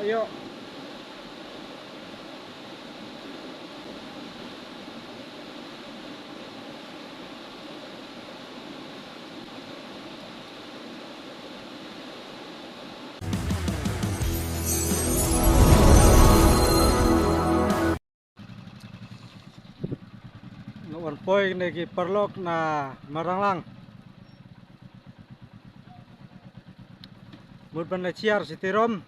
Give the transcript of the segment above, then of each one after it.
Ayo. One point lagi perlok na maranglang. Mud banda ciar sitirom.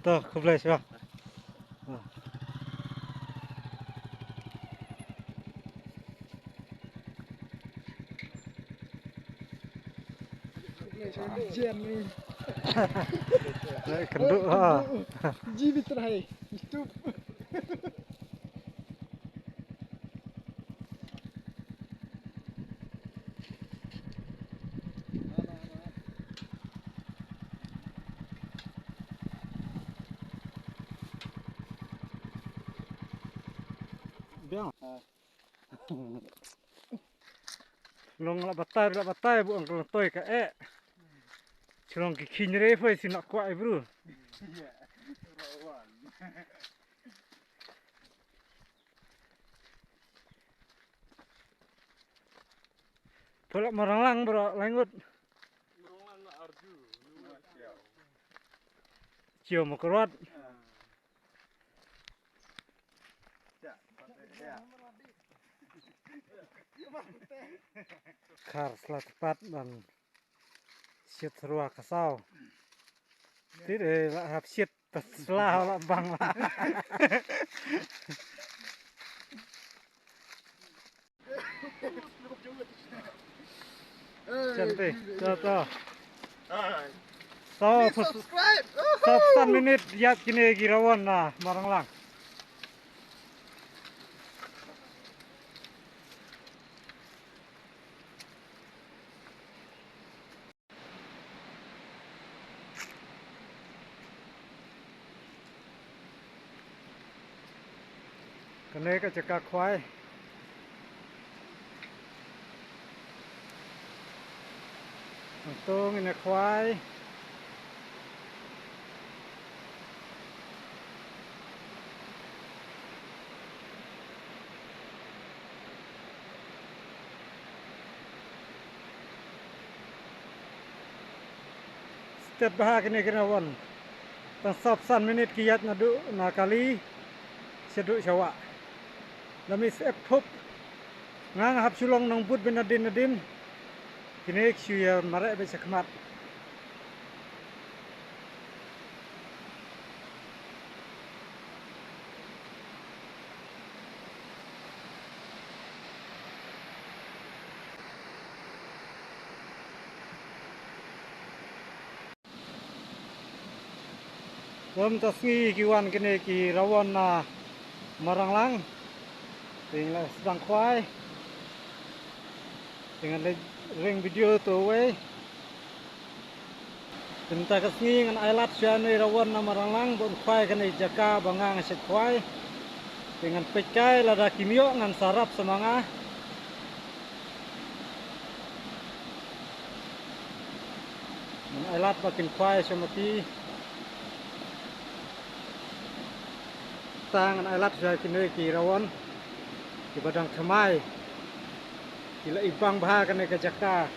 Tuh, kebeli siapa? Jen ni. Kenduk ha. Jiwi terakhir. Itu. Biang. Long la batai bu ang toy ka e. Chlong ki khinre foi sin nak kwai bro. Iya. Rawan. Polak maranglang bro, langut. Maranglang na arju. Cio makrot. Kar selat tepat dan shit seruah kasau. Tidak lah hap shit terselah lah bang lah. Cantik, contoh. Subscribe. Pesan minit lihat kini girawan nah maranglang. Kene ka cekak kwai. Untung ini kwai. Setiap bahag ini kirawan. Tan san minit kiat nadu nakali seduk Jawa. Lamis epop ngang hap sulong nang but benadin kini kuya marek be sakmat. Bom tasngi kiwan kini ki rawan na maranglang. Tinggal sedang kwai. Dengan ring video tu we. Tentang kesngi dengan ailat sianu rawan na maranglang bon kwai kini jaka bangang set kwai. Dengan pekai lada kimio ngan sarap semanga. Dengan ailat makin kwai semati. Tangan ailat saya kini ki rawan di badang kemai kila ibang bahagan ke Jakarta.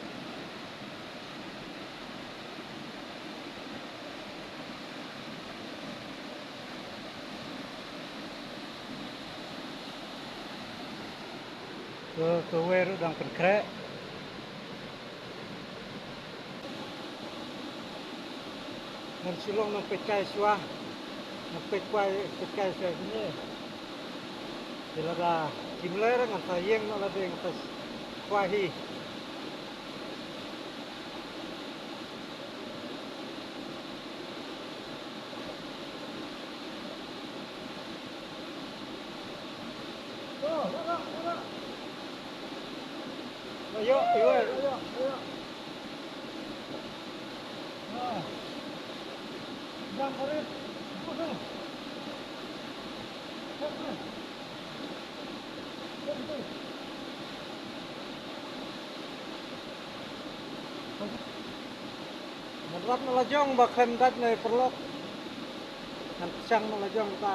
Ke weru dang penkrek. Dan sulong nang pekai suah. Nampak kuai pekai saya ni. Bila dah kimler ngan sayang nak ada yang atas kuai. Ayo, ayo. Nah. Bang Farid. Merat melajong bakal dat nih perlok. Nanti siang melajong kita.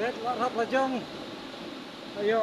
Red Rat Lajong. Ayo.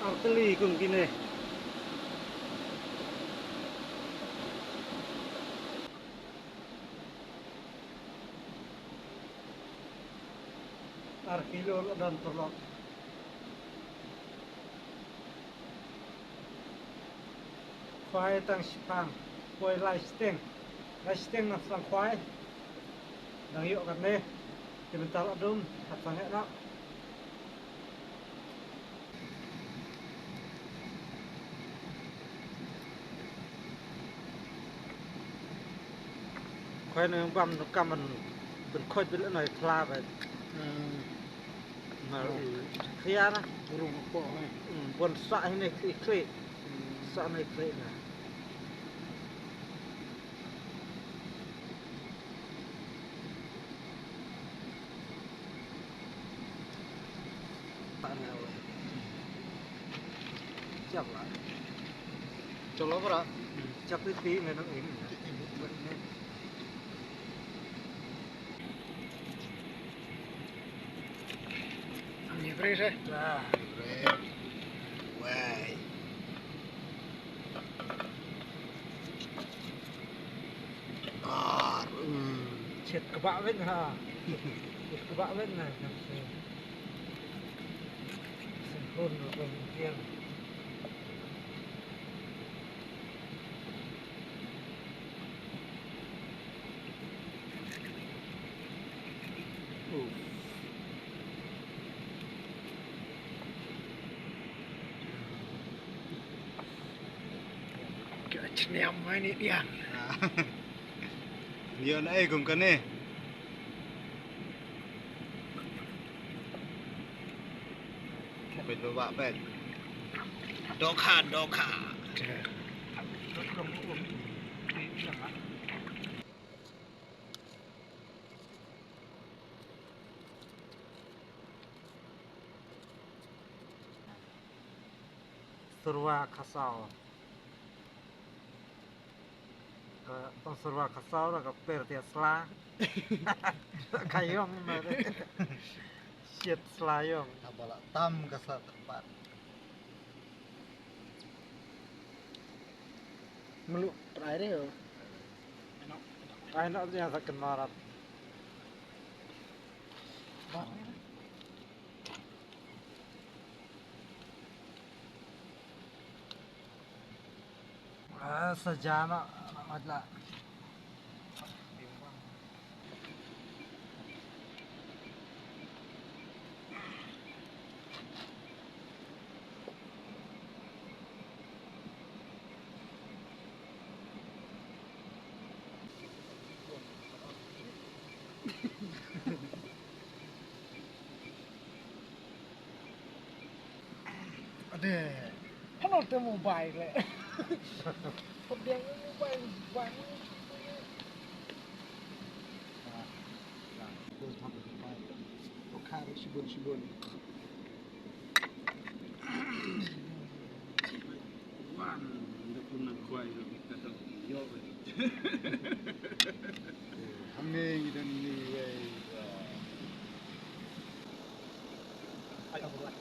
arteli kung kini. Arkilo dan tolok. Khoai tang sipang, koi lai steng na sang khoai. Dang yuk kat ni, sebentar adum, hat sangat nak. Khoai nang bam nuk kam man, ben khoi bil noi kla ba. Mà khía đó, Burung apa ni? buồn sợ này khỉ, sợ này khỉ nè. Chắc lại, Colok ora? chắc cái tí này nó im. Ni fresh eh? Nah, Wah. chết các bạn biết ha, chết các bạn biết này, sinh hôn rồi còn tiền. Kira cenyam ni dia. Nhiều nãy cùng cân đi. Bên đồ bạ bên. Đồ khả. Surwa khasau. Tong surwa khasau rồi gặp per tiệt sla. Kayong mà đấy. Shit sla yong. Abala tam kasat tempat. Meluk terakhir yo. Ai nak dia sakit marat. Sejana madla. Ada. Kan ada mobile le. Pedang mobile banyak. Bukan sibun. Wan, udah pun kuai kita tahu. Yo. Hamil dan ni wei. Ayo buat.